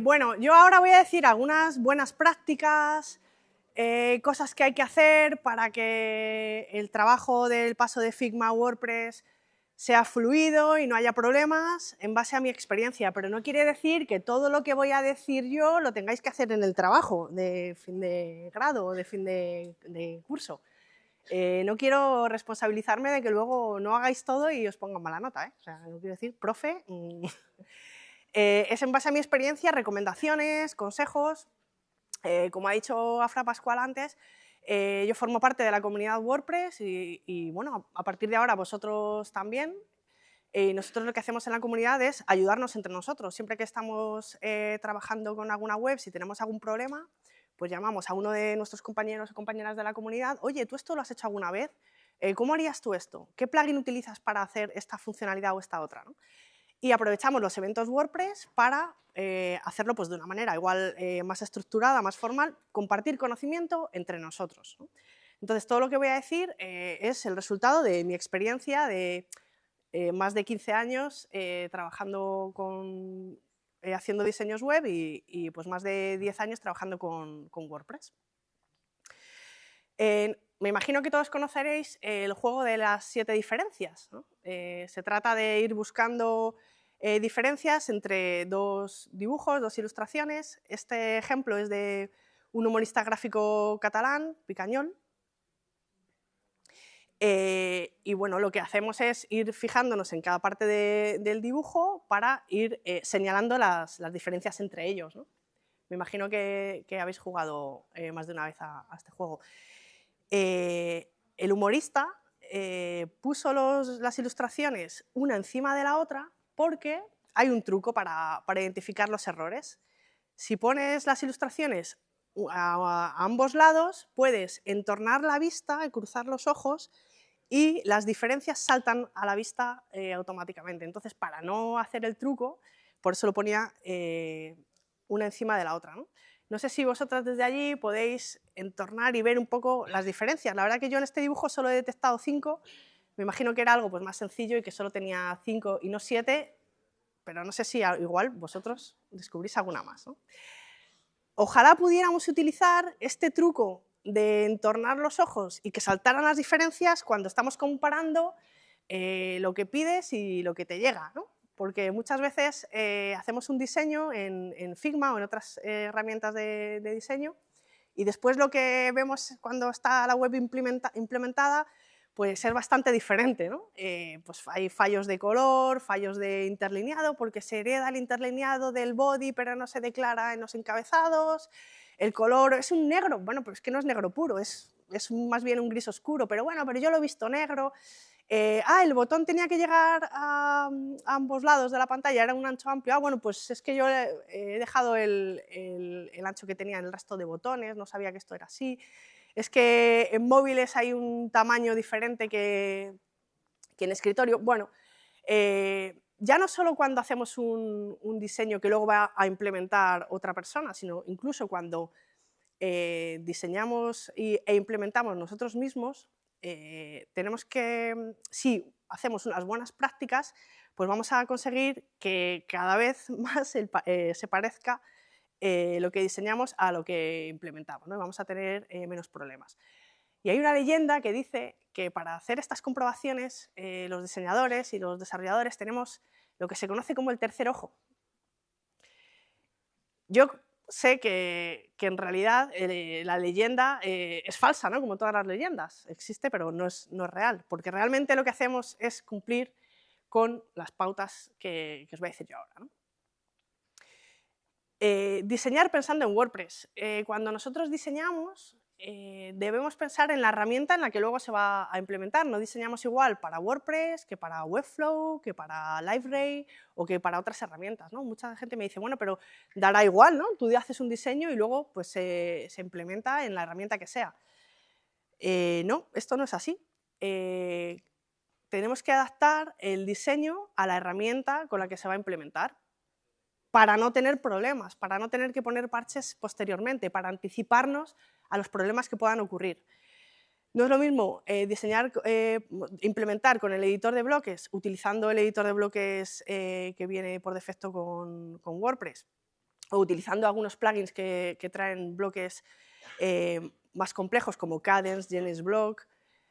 Bueno, yo ahora voy a decir algunas buenas prácticas, cosas que hay que hacer para que el trabajo del paso de Figma a WordPress sea fluido y no haya problemas en base a mi experiencia, pero no quiere decir que todo lo que voy a decir yo lo tengáis que hacer en el trabajo de fin de grado o de fin de curso. No quiero responsabilizarme de que luego no hagáis todo y os pongan mala nota, ¿eh? O sea, no quiero decir, profe, es en base a mi experiencia, recomendaciones, consejos. Como ha dicho Afra Pascual antes, yo formo parte de la comunidad WordPress y bueno, a partir de ahora vosotros también. Nosotros lo que hacemos en la comunidad es ayudarnos entre nosotros. Siempre que estamos trabajando con alguna web, si tenemos algún problema, pues llamamos a uno de nuestros compañeros o compañeras de la comunidad. Oye, ¿tú esto lo has hecho alguna vez? ¿Cómo harías tú esto? ¿Qué plugin utilizas para hacer esta funcionalidad o esta otra, ¿no? Y aprovechamos los eventos WordPress para hacerlo pues, de una manera igual más estructurada, más formal, compartir conocimiento entre nosotros, ¿no? Entonces, todo lo que voy a decir es el resultado de mi experiencia de más de 15 años trabajando haciendo diseños web y pues más de 10 años trabajando con WordPress. Me imagino que todos conoceréis el juego de las 7 diferencias, ¿no? Se trata de ir buscando diferencias entre dos dibujos, dos ilustraciones. Este ejemplo es de un humorista gráfico catalán, Picañol. Y bueno, lo que hacemos es ir fijándonos en cada parte del dibujo para ir señalando las diferencias entre ellos, ¿no? Me imagino que habéis jugado más de una vez a este juego. El humorista puso las ilustraciones una encima de la otra porque hay un truco para identificar los errores. Si pones las ilustraciones a ambos lados, puedes entornar la vista, cruzar los ojos y las diferencias saltan a la vista automáticamente. Entonces, para no hacer el truco, por eso lo ponía una encima de la otra, ¿no? No sé si vosotras desde allí podéis entornar y ver un poco las diferencias. La verdad que yo en este dibujo solo he detectado 5, me imagino que era algo pues, más sencillo y que solo tenía 5 y no 7, pero no sé si igual vosotros descubrís alguna más, ¿no? Ojalá pudiéramos utilizar este truco de entornar los ojos y que saltaran las diferencias cuando estamos comparando lo que pides y lo que te llega, ¿no? Porque muchas veces hacemos un diseño en Figma o en otras herramientas de diseño y después lo que vemos cuando está la web implementada puede ser bastante diferente, ¿no? Pues hay fallos de color, fallos de interlineado, porque se hereda el interlineado del body pero no se declara en los encabezados, el color es un negro, bueno, pero es que no es negro puro, es más bien un gris oscuro, pero bueno, pero yo lo he visto negro. El botón tenía que llegar a ambos lados de la pantalla, era un ancho amplio. Bueno, pues es que yo he dejado el ancho que tenía en el resto de botones, no sabía que esto era así. Es que en móviles hay un tamaño diferente que en escritorio. Bueno, ya no solo cuando hacemos un diseño que luego va a implementar otra persona, sino incluso cuando diseñamos e implementamos nosotros mismos, tenemos que, si hacemos unas buenas prácticas, pues vamos a conseguir que cada vez más se parezca lo que diseñamos a lo que implementamos, ¿no? Vamos a tener menos problemas. Y hay una leyenda que dice que para hacer estas comprobaciones los diseñadores y los desarrolladores tenemos lo que se conoce como el tercer ojo. Yo sé que en realidad la leyenda es falsa, ¿no? Como todas las leyendas, existe pero no es real, porque realmente lo que hacemos es cumplir con las pautas que os voy a decir yo ahora, ¿no? Diseñar pensando en WordPress. Cuando nosotros diseñamos, debemos pensar en la herramienta en la que luego se va a implementar. No diseñamos igual para WordPress que para Webflow, que para Liveray o que para otras herramientas, ¿no? Mucha gente me dice, bueno, pero dará igual, ¿no? Tú haces un diseño y luego pues, se implementa en la herramienta que sea. No, esto no es así. Tenemos que adaptar el diseño a la herramienta con la que se va a implementar, para no tener problemas, para no tener que poner parches posteriormente, para anticiparnos a los problemas que puedan ocurrir. No es lo mismo implementar con el editor de bloques, utilizando el editor de bloques que viene por defecto con WordPress, o utilizando algunos plugins que traen bloques más complejos como Cadence, GenesBlock,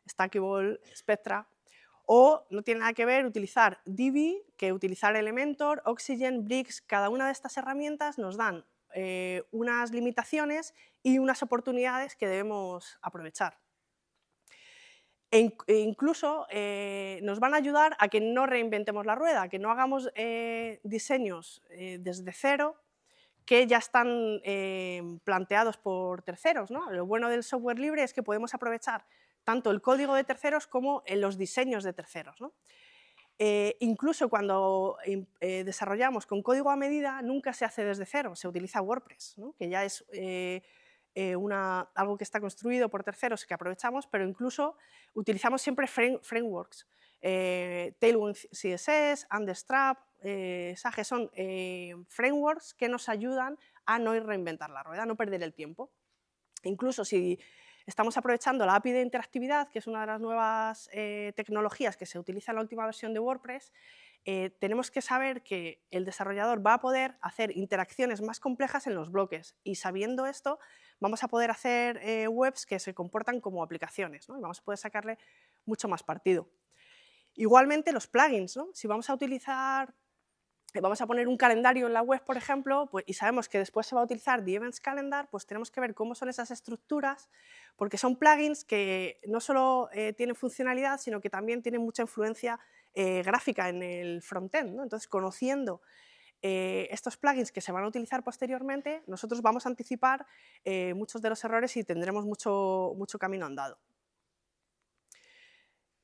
Stackable, Spectra. O no tiene nada que ver utilizar Divi que utilizar Elementor, Oxygen, Bricks. Cada una de estas herramientas nos dan unas limitaciones y unas oportunidades que debemos aprovechar. E incluso nos van a ayudar a que no reinventemos la rueda, que no hagamos diseños desde cero que ya están planteados por terceros, ¿no? Lo bueno del software libre es que podemos aprovechar tanto el código de terceros como los diseños de terceros, ¿no? Incluso cuando desarrollamos con código a medida, nunca se hace desde cero, se utiliza WordPress, ¿no? Que ya es algo que está construido por terceros que aprovechamos, pero incluso utilizamos siempre frameworks. Tailwind CSS, Understrap, Sage son frameworks que nos ayudan a no reinventar la rueda, a no perder el tiempo. Incluso si estamos aprovechando la API de interactividad, que es una de las nuevas tecnologías que se utiliza en la última versión de WordPress, tenemos que saber que el desarrollador va a poder hacer interacciones más complejas en los bloques y sabiendo esto vamos a poder hacer webs que se comportan como aplicaciones, ¿no? Y vamos a poder sacarle mucho más partido. Igualmente los plugins, ¿no? Si vamos a utilizar, vamos a poner un calendario en la web, por ejemplo, pues, y sabemos que después se va a utilizar The Events Calendar, pues tenemos que ver cómo son esas estructuras, porque son plugins que no solo tienen funcionalidad, sino que también tienen mucha influencia gráfica en el frontend, ¿no? Entonces, conociendo estos plugins que se van a utilizar posteriormente, nosotros vamos a anticipar muchos de los errores y tendremos mucho camino andado.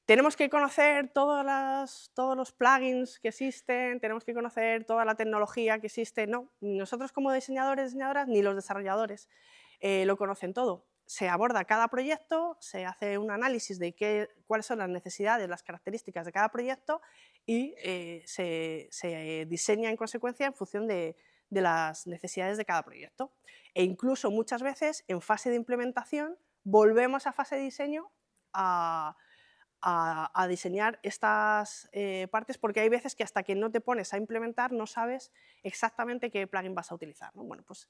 Tenemos que conocer todos los plugins que existen, tenemos que conocer toda la tecnología que existe. No, ni nosotros como diseñadores, diseñadoras, ni los desarrolladores lo conocen todo. Se aborda cada proyecto, se hace un análisis de cuáles son las necesidades, las características de cada proyecto y se diseña en consecuencia en función de las necesidades de cada proyecto. E incluso muchas veces en fase de implementación volvemos a fase de diseño a diseñar estas partes, porque hay veces que hasta que no te pones a implementar no sabes exactamente qué plugin vas a utilizar, ¿no? Bueno, pues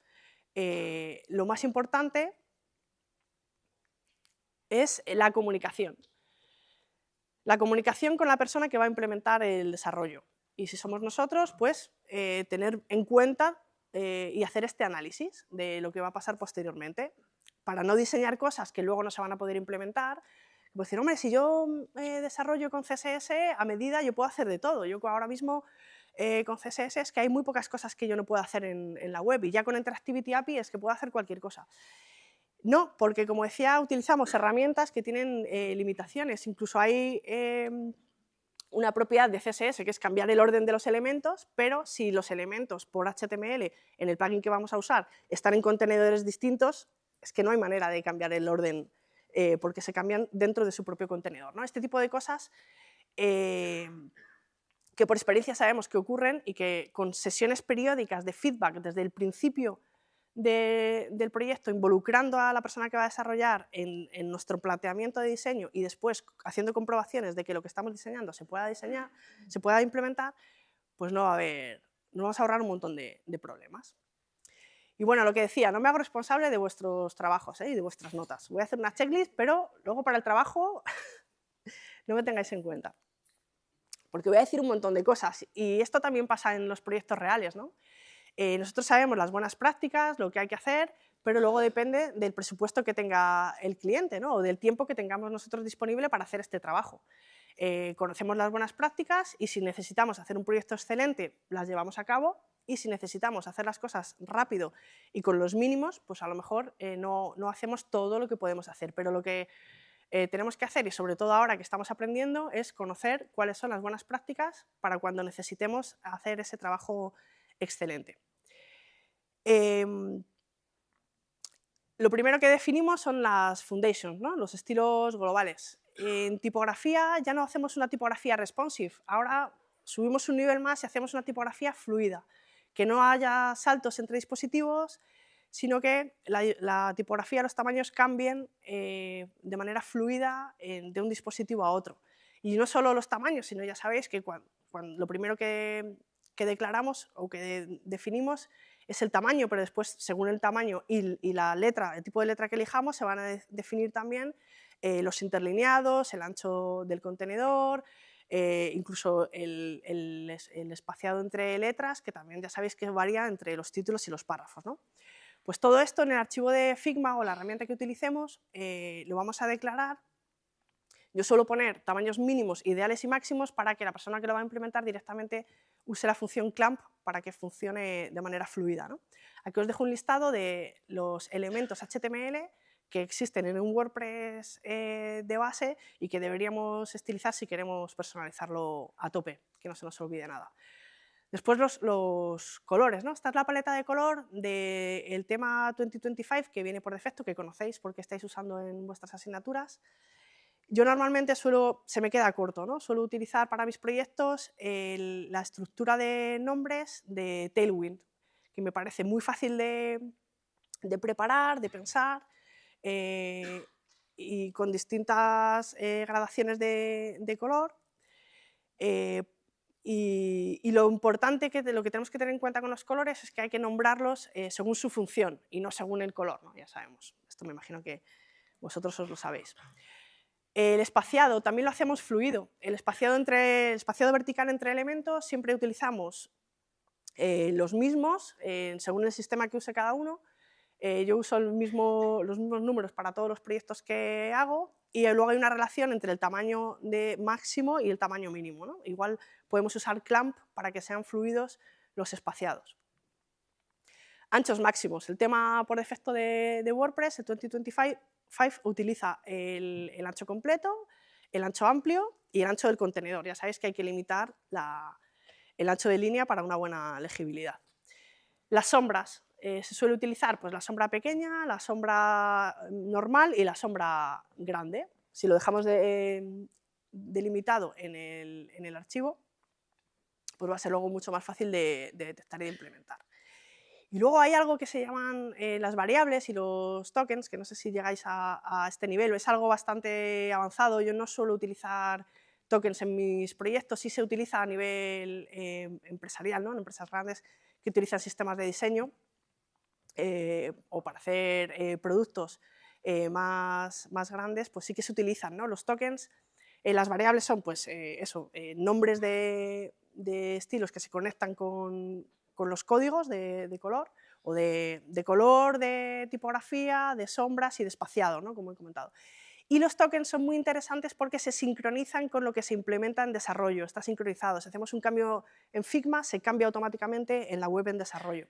lo más importante es la comunicación. La comunicación con la persona que va a implementar el desarrollo. Y si somos nosotros, pues tener en cuenta y hacer este análisis de lo que va a pasar posteriormente, para no diseñar cosas que luego no se van a poder implementar. Pues decir, hombre, si yo desarrollo con CSS a medida, yo puedo hacer de todo. Yo ahora mismo con CSS es que hay muy pocas cosas que yo no puedo hacer en la web, y ya con Interactivity API es que puedo hacer cualquier cosa. No, porque como decía, utilizamos herramientas que tienen limitaciones. Incluso hay una propiedad de CSS que es cambiar el orden de los elementos, pero si los elementos por HTML en el plugin que vamos a usar están en contenedores distintos, es que no hay manera de cambiar el orden porque se cambian dentro de su propio contenedor, ¿no? Este tipo de cosas que por experiencia sabemos que ocurren y que con sesiones periódicas de feedback desde el principio del proyecto, involucrando a la persona que va a desarrollar en nuestro planteamiento de diseño y después haciendo comprobaciones de que lo que estamos diseñando se pueda diseñar, se pueda implementar, pues nos vamos a ahorrar un montón de problemas. Y bueno, lo que decía, no me hago responsable de vuestros trabajos y de vuestras notas. Voy a hacer una checklist, pero luego para el trabajo no me tengáis en cuenta. Porque voy a decir un montón de cosas. Y esto también pasa en los proyectos reales, ¿no? Nosotros sabemos las buenas prácticas, lo que hay que hacer, pero luego depende del presupuesto que tenga el cliente, ¿no? O del tiempo que tengamos nosotros disponible para hacer este trabajo. Conocemos las buenas prácticas y si necesitamos hacer un proyecto excelente, las llevamos a cabo, y si necesitamos hacer las cosas rápido y con los mínimos, pues a lo mejor no hacemos todo lo que podemos hacer, pero lo que tenemos que hacer, y sobre todo ahora que estamos aprendiendo, es conocer cuáles son las buenas prácticas para cuando necesitemos hacer ese trabajo excelente. Lo primero que definimos son las foundations, ¿no? Los estilos globales. En tipografía ya no hacemos una tipografía responsive, ahora subimos un nivel más y hacemos una tipografía fluida, que no haya saltos entre dispositivos, sino que la tipografía, los tamaños cambien de manera fluida de un dispositivo a otro. Y no solo los tamaños, sino ya sabéis que lo primero que declaramos o que definimos es el tamaño, pero después, según el tamaño y la letra, el tipo de letra que elijamos, se van a definir también los interlineados, el ancho del contenedor, incluso el espaciado entre letras, que también ya sabéis que varía entre los títulos y los párrafos, ¿no? Pues todo esto en el archivo de Figma o la herramienta que utilicemos lo vamos a declarar. Yo suelo poner tamaños mínimos, ideales y máximos para que la persona que lo va a implementar directamente use la función clamp para que funcione de manera fluida, ¿no? Aquí os dejo un listado de los elementos HTML que existen en un WordPress de base y que deberíamos estilizar si queremos personalizarlo a tope, que no se nos olvide nada. Después los colores, ¿no? Esta es la paleta de color del tema 2025 que viene por defecto, que conocéis porque estáis usando en vuestras asignaturas. Yo normalmente se me queda corto, ¿no? Suelo utilizar para mis proyectos la estructura de nombres de Tailwind, que me parece muy fácil de preparar, de pensar, y con distintas gradaciones de color. Y lo importante, lo que tenemos que tener en cuenta con los colores es que hay que nombrarlos según su función y no según el color, ¿no? Ya sabemos, esto me imagino que vosotros os lo sabéis. El espaciado también lo hacemos fluido. El espaciado vertical entre elementos siempre utilizamos los mismos, según el sistema que use cada uno. Yo uso los mismos números para todos los proyectos que hago y luego hay una relación entre el tamaño máximo y el tamaño mínimo, ¿no? Igual podemos usar clamp para que sean fluidos los espaciados. Anchos máximos. El tema por defecto de WordPress, el 2025, utiliza el ancho completo, el ancho amplio y el ancho del contenedor. Ya sabéis que hay que limitar el ancho de línea para una buena legibilidad. Las sombras. Se suele utilizar pues, la sombra pequeña, la sombra normal y la sombra grande. Si lo dejamos delimitado en el archivo, pues va a ser luego mucho más fácil de detectar y de implementar. Y luego hay algo que se llaman las variables y los tokens, que no sé si llegáis a este nivel, es algo bastante avanzado. Yo no suelo utilizar tokens en mis proyectos, sí se utiliza a nivel empresarial, ¿no? En empresas grandes que utilizan sistemas de diseño o para hacer productos más grandes, pues sí que se utilizan, ¿no? Los tokens. Las variables son pues, nombres de estilos que se conectan con los códigos de color, o de color, de tipografía, de sombras y de espaciado, ¿no? Como he comentado. Y los tokens son muy interesantes porque se sincronizan con lo que se implementa en desarrollo, está sincronizado. Si hacemos un cambio en Figma, se cambia automáticamente en la web en desarrollo.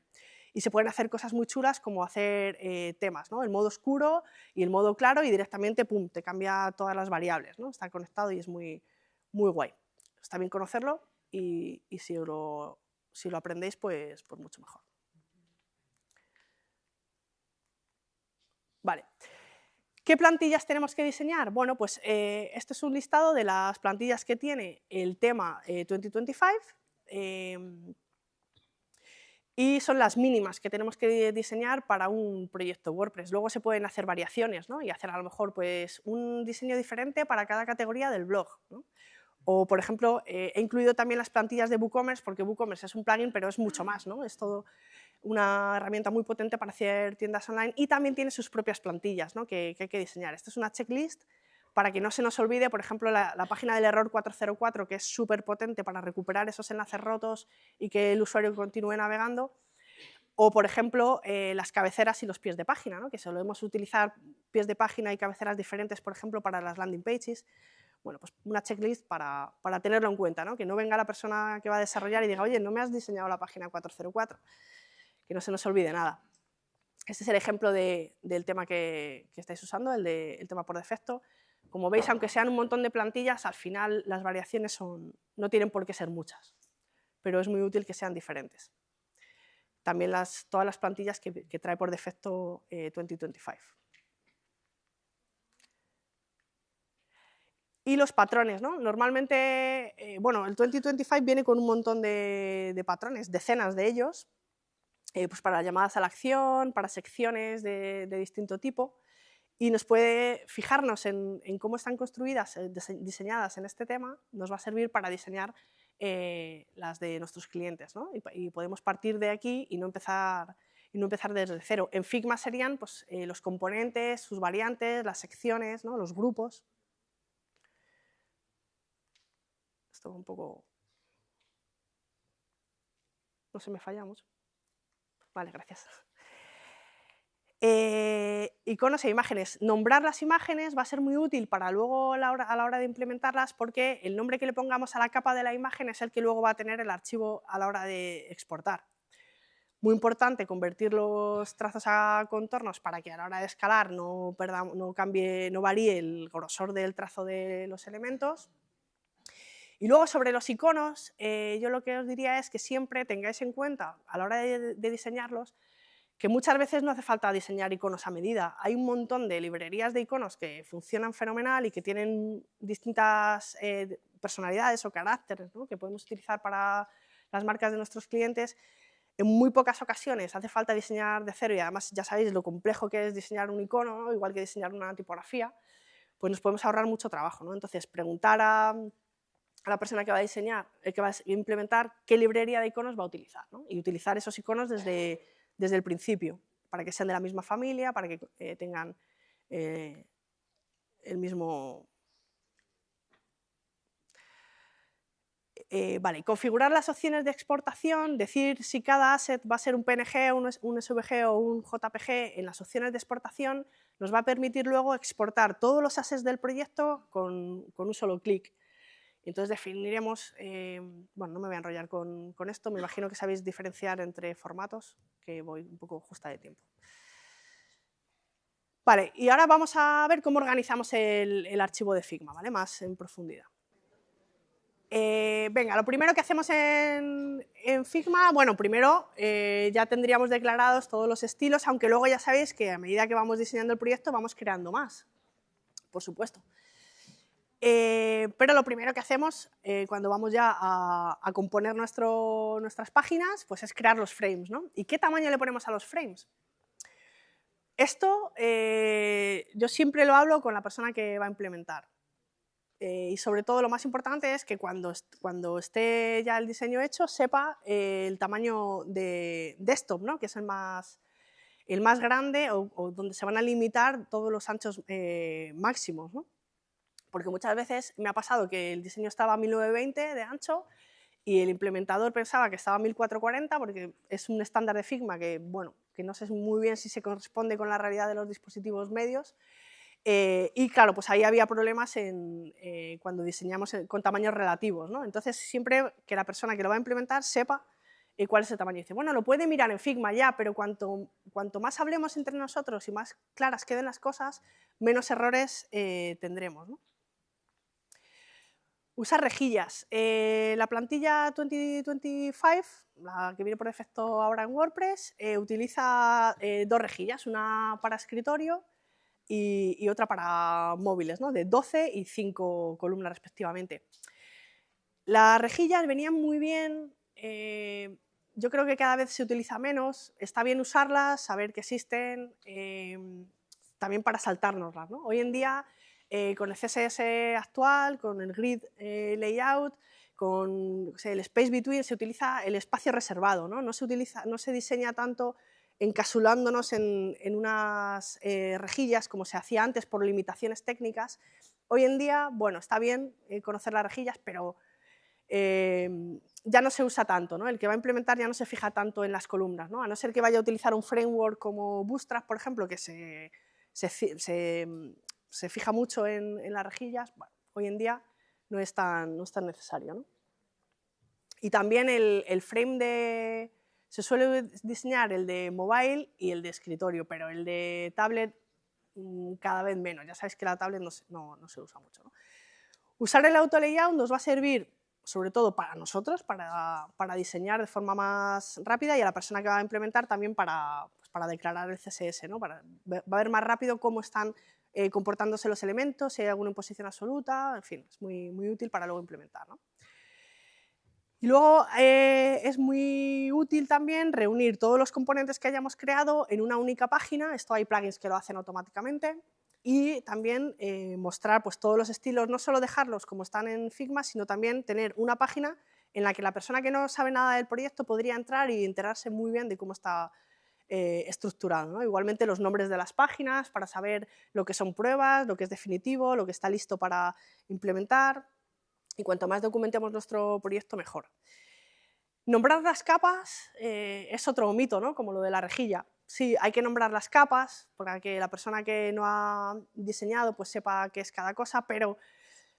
Y se pueden hacer cosas muy chulas como hacer temas, ¿no? El modo oscuro y el modo claro y directamente, pum, te cambia todas las variables, ¿no? Está conectado y es muy, muy guay. Está bien conocerlo y si lo aprendéis, pues mucho mejor. Vale. ¿Qué plantillas tenemos que diseñar? Bueno, pues este es un listado de las plantillas que tiene el tema 2025 y son las mínimas que tenemos que diseñar para un proyecto WordPress. Luego se pueden hacer variaciones, ¿no? Y hacer a lo mejor pues, un diseño diferente para cada categoría del blog, ¿no? O, por ejemplo, he incluido también las plantillas de WooCommerce, porque WooCommerce es un plugin, pero es mucho más, ¿no? Es todo una herramienta muy potente para hacer tiendas online y también tiene sus propias plantillas, ¿no? que hay que diseñar. Esta es una checklist para que no se nos olvide, por ejemplo, la página del error 404, que es súper potente para recuperar esos enlaces rotos y que el usuario continúe navegando. O, por ejemplo, las cabeceras y los pies de página, ¿no? Que solemos utilizar pies de página y cabeceras diferentes, por ejemplo, para las landing pages. Bueno, pues una checklist para tenerlo en cuenta, ¿no? Que no venga la persona que va a desarrollar y diga, oye, no me has diseñado la página 404, que no se nos olvide nada. Este es el ejemplo del tema que estáis usando, el tema por defecto. Como veis, aunque sean un montón de plantillas, al final las variaciones no tienen por qué ser muchas, pero es muy útil que sean diferentes. También todas las plantillas que trae por defecto 2025. Y los patrones, ¿no? Normalmente, bueno, el 2025 viene con un montón de patrones, decenas de ellos, pues para llamadas a la acción, para secciones de distinto tipo, y nos puede fijarnos en cómo están construidas, diseñadas en este tema, nos va a servir para diseñar las de nuestros clientes, ¿no? Y podemos partir de aquí y no empezar desde cero. En Figma serían pues, los componentes, sus variantes, las secciones, ¿no? Los grupos. Esto un poco... No se me falla mucho. Vale, gracias. Iconos e imágenes. Nombrar las imágenes va a ser muy útil para luego a la hora de implementarlas, porque el nombre que le pongamos a la capa de la imagen es el que luego va a tener el archivo a la hora de exportar. Muy importante convertir los trazos a contornos para que a la hora de escalar no varíe el grosor del trazo de los elementos. Y luego sobre los iconos, yo lo que os diría es que siempre tengáis en cuenta a la hora de diseñarlos que muchas veces no hace falta diseñar iconos a medida. Hay un montón de librerías de iconos que funcionan fenomenal y que tienen distintas personalidades o caracteres, ¿no? Que podemos utilizar para las marcas de nuestros clientes. En muy pocas ocasiones hace falta diseñar de cero y además ya sabéis lo complejo que es diseñar un icono, ¿no? Igual que diseñar una tipografía, pues nos podemos ahorrar mucho trabajo, ¿no? Entonces, preguntar a la persona que va a diseñar, que va a implementar, qué librería de iconos va a utilizar, ¿no? Y utilizar esos iconos desde el principio, para que sean de la misma familia, para que tengan el mismo... Vale, configurar las opciones de exportación, decir si cada asset va a ser un PNG, un SVG o un JPG en las opciones de exportación, nos va a permitir luego exportar todos los assets del proyecto con un solo clic. Entonces definiremos, bueno, no me voy a enrollar con esto, me imagino que sabéis diferenciar entre formatos, que voy un poco justa de tiempo. Vale, y ahora vamos a ver cómo organizamos el archivo de Figma, ¿vale? Más en profundidad. Venga, lo primero que hacemos en Figma, bueno, primero ya tendríamos declarados todos los estilos, aunque luego ya sabéis que a medida que vamos diseñando el proyecto vamos creando más, por supuesto. Pero lo primero que hacemos cuando vamos ya a componer nuestras páginas, pues es crear los frames, ¿no? ¿Y qué tamaño le ponemos a los frames? Esto yo siempre lo hablo con la persona que va a implementar. Y sobre todo lo más importante es que cuando esté ya el diseño hecho sepa el tamaño de desktop, ¿no? Que es el más grande o donde se van a limitar todos los anchos máximos, ¿no? Porque muchas veces me ha pasado que el diseño estaba a 1920 de ancho y el implementador pensaba que estaba a 1440 porque es un estándar de Figma que, bueno, que no sé muy bien si se corresponde con la realidad de los dispositivos medios. Y claro, pues ahí había problemas cuando diseñamos con tamaños relativos, ¿no? Entonces, siempre que la persona que lo va a implementar sepa cuál es el tamaño. Dice, bueno, lo puede mirar en Figma ya, pero cuanto más hablemos entre nosotros y más claras queden las cosas, menos errores tendremos, ¿no? Usar rejillas. La plantilla 2025, la que viene por defecto ahora en WordPress, utiliza dos rejillas, una para escritorio y otra para móviles, ¿no? De 12 y 5 columnas respectivamente. Las rejillas venían muy bien, yo creo que cada vez se utiliza menos, está bien usarlas, saber que existen, también para saltárnoslas, ¿no? Hoy en día, con el CSS actual, con el grid layout, con el space between, se utiliza el espacio reservado, ¿no? No se diseña tanto encasulándonos en unas rejillas como se hacía antes por limitaciones técnicas. Hoy en día, bueno, está bien conocer las rejillas, pero ya no se usa tanto, ¿no? El que va a implementar ya no se fija tanto en las columnas, ¿no? A no ser que vaya a utilizar un framework como Bootstrap, por ejemplo, que se fija mucho en las rejillas. Bueno, hoy en día no es tan necesario, ¿no? Y también el frame se suele diseñar el de mobile y el de escritorio, pero el de tablet cada vez menos. Ya sabéis que la tablet no se usa mucho, ¿no? Usar el auto layout nos va a servir sobre todo para nosotros, para diseñar de forma más rápida, y a la persona que va a implementar también para declarar el CSS, ¿no? Va a ver más rápido cómo están comportándose los elementos, si hay alguna imposición absoluta, en fin, es muy, muy útil para luego implementar, ¿no? Y luego es muy útil también reunir todos los componentes que hayamos creado en una única página. Esto hay plugins que lo hacen automáticamente. Y también mostrar pues, todos los estilos, no solo dejarlos como están en Figma, sino también tener una página en la que la persona que no sabe nada del proyecto podría entrar y enterarse muy bien de cómo está estructurado, ¿no? Igualmente los nombres de las páginas para saber lo que son pruebas, lo que es definitivo, lo que está listo para implementar, y cuanto más documentemos nuestro proyecto, mejor. Nombrar las capas es otro mito, ¿no? Como lo de la rejilla. Sí, hay que nombrar las capas para que la persona que no ha diseñado pues sepa qué es cada cosa, pero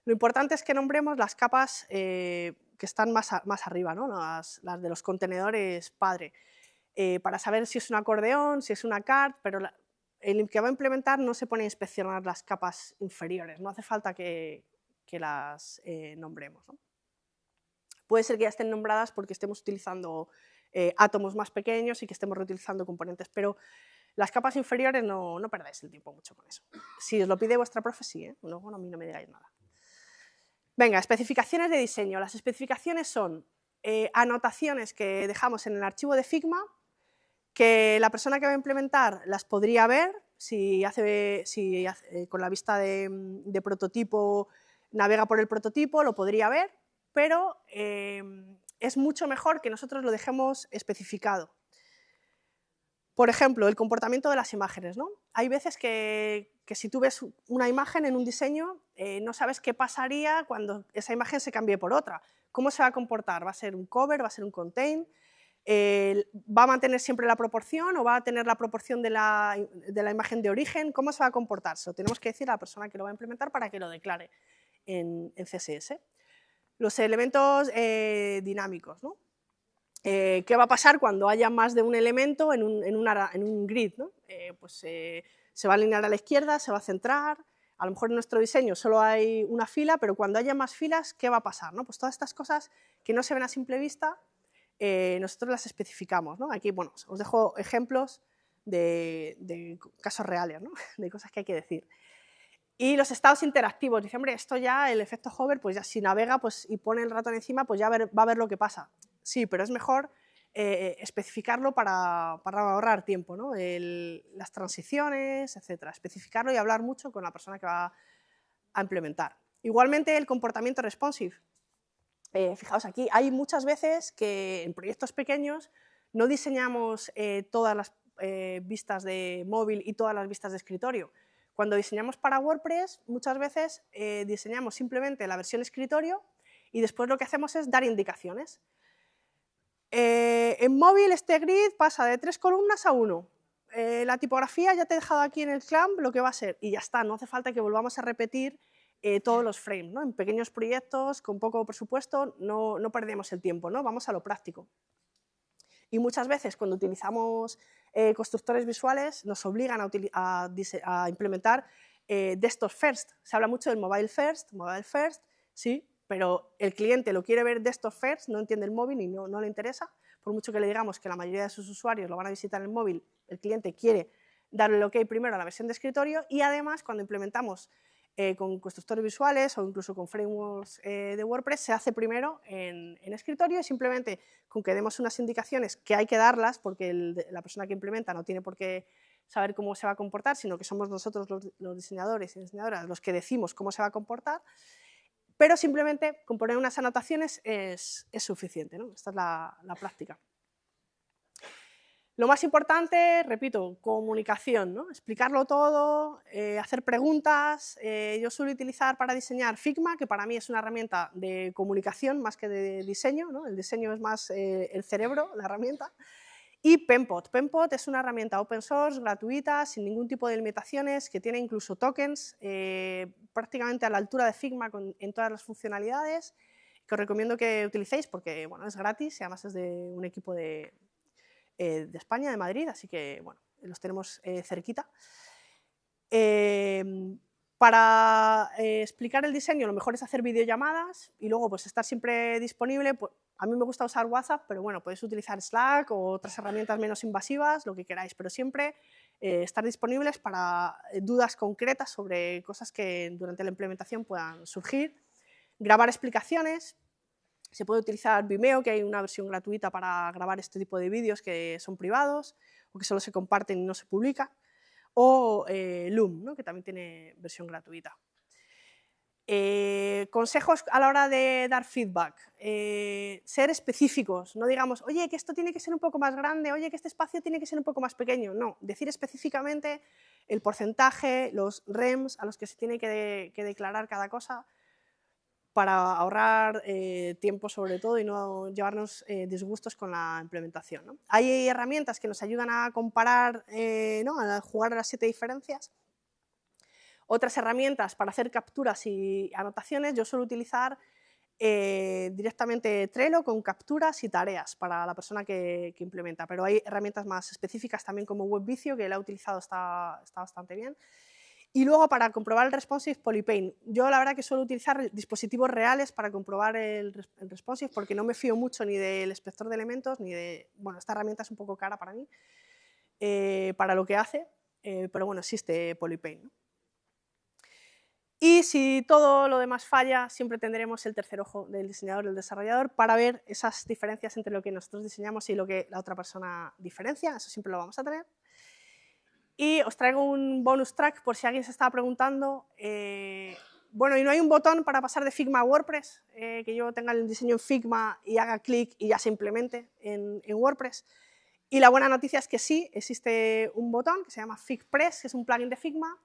lo importante es que nombremos las capas que están más arriba, ¿no? Las de los contenedores padre, para saber si es un acordeón, si es una card, pero el que va a implementar no se pone a inspeccionar las capas inferiores, no hace falta que las nombremos, ¿no? Puede ser que ya estén nombradas porque estemos utilizando átomos más pequeños y que estemos reutilizando componentes, pero las capas inferiores no perdáis el tiempo mucho con eso. Si os lo pide vuestra profe, sí, luego a mí no me digáis nada. Venga, especificaciones de diseño. Las especificaciones son anotaciones que dejamos en el archivo de Figma, que la persona que va a implementar las podría ver si con la vista de prototipo navega por el prototipo, lo podría ver, pero es mucho mejor que nosotros lo dejemos especificado. Por ejemplo, el comportamiento de las imágenes, ¿no? Hay veces que si tú ves una imagen en un diseño, no sabes qué pasaría cuando esa imagen se cambie por otra. ¿Cómo se va a comportar? ¿Va a ser un cover? ¿Va a ser un contain? ¿Va a mantener siempre la proporción o va a tener la proporción de la imagen de origen? ¿Cómo se va a comportar? Se lo tenemos que decir a la persona que lo va a implementar para que lo declare en CSS. Los elementos dinámicos, ¿no? ¿Qué va a pasar cuando haya más de un elemento en un grid, ¿no? Se va a alinear a la izquierda, se va a centrar. A lo mejor en nuestro diseño solo hay una fila, pero cuando haya más filas, ¿qué va a pasar, ¿no? Pues todas estas cosas que no se ven a simple vista, nosotros las especificamos, ¿no? Aquí, bueno, os dejo ejemplos de casos reales, ¿no? De cosas que hay que decir. Y los estados interactivos, dice, hombre, esto ya, el efecto hover, pues ya si navega pues, y pone el ratón encima, pues ya va a ver lo que pasa. Sí, pero es mejor especificarlo para ahorrar tiempo, ¿no? Las transiciones, etcétera. Especificarlo y hablar mucho con la persona que va a implementar. Igualmente el comportamiento responsive. Fijaos aquí, hay muchas veces que en proyectos pequeños no diseñamos todas las vistas de móvil y todas las vistas de escritorio. Cuando diseñamos para WordPress, muchas veces diseñamos simplemente la versión escritorio y después lo que hacemos es dar indicaciones. En móvil este grid pasa de 3 columnas a 1. La tipografía ya te he dejado aquí en el clamp lo que va a ser y ya está, no hace falta que volvamos a repetir todos los frames, ¿no? En pequeños proyectos, con poco presupuesto, no perdemos el tiempo, ¿no? Vamos a lo práctico. Y muchas veces cuando utilizamos constructores visuales nos obligan a implementar desktop first. Se habla mucho del mobile first, sí, pero el cliente lo quiere ver desktop first, no entiende el móvil y no le interesa. Por mucho que le digamos que la mayoría de sus usuarios lo van a visitar en el móvil, el cliente quiere darle el OK primero a la versión de escritorio y además cuando implementamos con constructores visuales o incluso con frameworks de WordPress, se hace primero en escritorio y simplemente con que demos unas indicaciones que hay que darlas porque la persona que implementa no tiene por qué saber cómo se va a comportar, sino que somos nosotros los diseñadores y diseñadoras los que decimos cómo se va a comportar, pero simplemente con poner unas anotaciones es suficiente, ¿no? Esta es la práctica. Lo más importante, repito, comunicación, ¿no? Explicarlo todo, hacer preguntas. Yo suelo utilizar para diseñar Figma, que para mí es una herramienta de comunicación más que de diseño, ¿no? El diseño es más el cerebro, la herramienta. Y Penpot. Penpot es una herramienta open source, gratuita, sin ningún tipo de limitaciones, que tiene incluso tokens prácticamente a la altura de Figma en todas las funcionalidades, que os recomiendo que utilicéis porque bueno, es gratis y además es de un equipo de España, de Madrid, así que bueno, los tenemos cerquita. Para explicar el diseño lo mejor es hacer videollamadas y luego pues estar siempre disponible. Pues, a mí me gusta usar WhatsApp, pero bueno, podéis utilizar Slack o otras herramientas menos invasivas, lo que queráis, pero siempre estar disponibles para dudas concretas sobre cosas que durante la implementación puedan surgir. Grabar explicaciones. Se puede utilizar Vimeo, que hay una versión gratuita para grabar este tipo de vídeos que son privados o que solo se comparten y no se publican. O Loom, ¿no? Que también tiene versión gratuita. Consejos a la hora de dar feedback, ser específicos, no digamos, oye, que esto tiene que ser un poco más grande, oye, que este espacio tiene que ser un poco más pequeño, no, decir específicamente el porcentaje, los REMs a los que se tiene que declarar cada cosa para ahorrar tiempo sobre todo y no llevarnos disgustos con la implementación, ¿no? Hay herramientas que nos ayudan a comparar, ¿no? A jugar a las 7 diferencias. Otras herramientas para hacer capturas y anotaciones, yo suelo utilizar directamente Trello con capturas y tareas para la persona que implementa, pero hay herramientas más específicas también como WebVicio, que la he utilizado, está bastante bien. Y luego para comprobar el responsive, Polypaint. Yo la verdad que suelo utilizar dispositivos reales para comprobar el responsive porque no me fío mucho ni del inspector de elementos ni de... Bueno, esta herramienta es un poco cara para mí, para lo que hace, pero bueno, existe Polypaint, ¿no? Y si todo lo demás falla, siempre tendremos el tercer ojo del diseñador y del desarrollador para ver esas diferencias entre lo que nosotros diseñamos y lo que la otra persona diferencia, eso siempre lo vamos a tener. Y os traigo un bonus track por si alguien se estaba preguntando. Bueno, y no hay un botón para pasar de Figma a WordPress, que yo tenga el diseño en Figma y haga clic y ya se implemente en WordPress. Y la buena noticia es que sí, existe un botón que se llama FigPress, que es un plugin de Figma,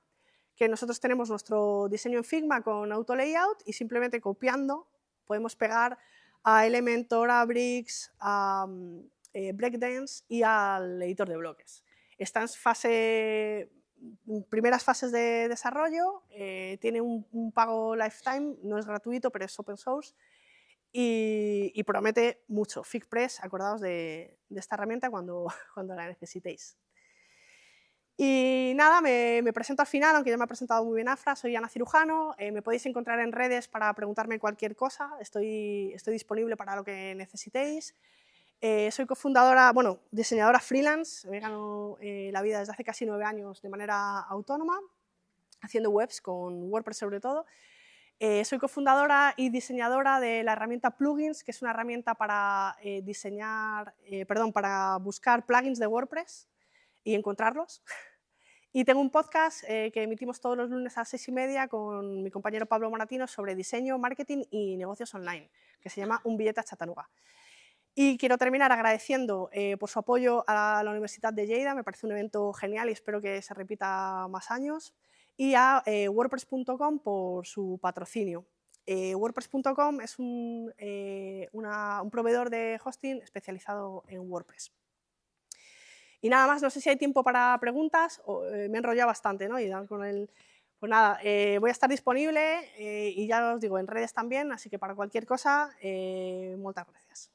que nosotros tenemos nuestro diseño en Figma con Auto Layout y simplemente copiando podemos pegar a Elementor, a Bricks, a Breakdance y al editor de bloques. Está en primeras fases de desarrollo, tiene un pago lifetime, no es gratuito, pero es open source y promete mucho. FigPress, acordaos de esta herramienta cuando la necesitéis. Y nada, me presento al final, aunque ya me ha presentado muy bien Afra, soy Ana Cirujano, me podéis encontrar en redes para preguntarme cualquier cosa, estoy disponible para lo que necesitéis. Soy cofundadora, bueno, diseñadora freelance, me gano la vida desde hace casi 9 años de manera autónoma, haciendo webs con WordPress sobre todo. Soy cofundadora y diseñadora de la herramienta Plugins, que es una herramienta para para buscar plugins de WordPress y encontrarlos. Y tengo un podcast que emitimos todos los lunes a las 6:30 con mi compañero Pablo Moratino sobre diseño, marketing y negocios online, que se llama Un billete a Chattanooga. Y quiero terminar agradeciendo por su apoyo a la Universidad de Lleida, me parece un evento genial y espero que se repita más años, y a WordPress.com por su patrocinio. WordPress.com es un proveedor de hosting especializado en WordPress. Y nada más, no sé si hay tiempo para preguntas, me he enrollado bastante, ¿no? Pues nada, voy a estar disponible y ya os digo, en redes también, así que para cualquier cosa, muchas gracias.